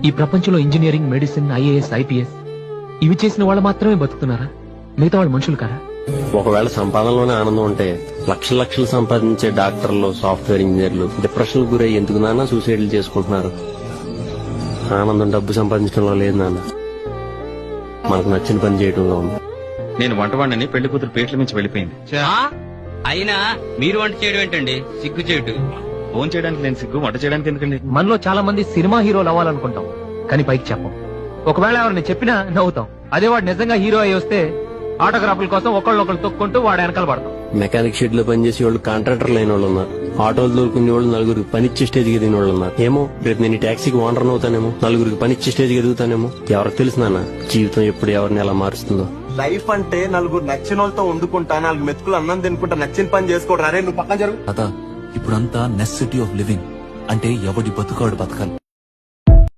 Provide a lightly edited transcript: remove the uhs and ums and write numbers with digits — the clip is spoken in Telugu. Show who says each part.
Speaker 1: ఈ ప్రపంచంలో ఇంజనీరింగ్, మెడిసిన్, ఐఏఎస్, ఐపీఎస్ ఇవి చేసిన వాళ్ళు మాత్రమే బతుకుతున్నారా? మిగతా వాళ్ళు మనుషులు కారా?
Speaker 2: ఒకవేళ సంపాదనలోనే ఆనందం ఉంటే లక్షల లక్షలు సంపాదించే డాక్టర్లు, సాఫ్ట్వేర్ ఇంజనీర్లు డిప్రెషన్ గురై ఎందుకు నాన్న సూసైడ్లు చేసుకుంటున్నారు? ఆనందం డబ్బు సంపాదించడంలో లేదు నాన్న, మనకు నచ్చిన పని చేయడంలో ఉంది.
Speaker 3: నేను వంటవాడిని, పెళ్లి కూతురు పేట్ల మించి వెళ్ళిపోయింది.
Speaker 4: అయినా మీరు వంట చేయడం ఏంటండి? సిగ్గు చేయడు.
Speaker 3: ఫోన్ చేయడానికి నేను సిగ్గు, వంట చేయడానికి ఎందుకండి?
Speaker 1: మనలో చాలా మంది సినిమా హీరోలు అవ్వాలనుకుంటాం, కానీ పైకి చెప్పం. ఒకవేళ ఎవరిని చెప్పినా నవ్వుతాం. అదే వాడు నిజంగా హీరో అయి వస్తే ఆటోగ్రాఫ్ల కోసం ఒకళ్ళొకళ్ళు తొక్కుంటూ వాడు వెనకాల పడతాం.
Speaker 2: మెకానిక్ షెడ్ లో పనిచేసే వాళ్ళు, కాంట్రాక్టర్లు అయిన వాళ్ళు ఉన్నారు. ఆటోలు దొరుకునే వాళ్ళు నలుగురికి పనిచ్చే స్టేజ్కి ఎదిగిన వాళ్ళు ఉన్నారు. ఏమో రేపు నేను ఈ టాక్సీకి ఓనర్ అవుతానేమో, నలుగురికి పనిచ్చే స్టేజ్కి ఎదుగుతానేమో. ఎవరికి తెలుసు నాన్న జీవితం ఎప్పుడు ఎవరిని ఎలా మారుస్తుందో.
Speaker 5: లైఫ్ అంటే నలుగురు నచ్చిన వాళ్ళతో వండుకుంటా, 4 మెతుకులు అన్నం తినుకుంటా, నచ్చిన పని చేసుకోవడం. అరే నువ్వు పక్కన జరుగు.
Speaker 6: ఇప్పుడంతా నెసెసిటీ ఆఫ్ లివింగ్ అంటే ఎవడి బతుకాడు బతకాలి.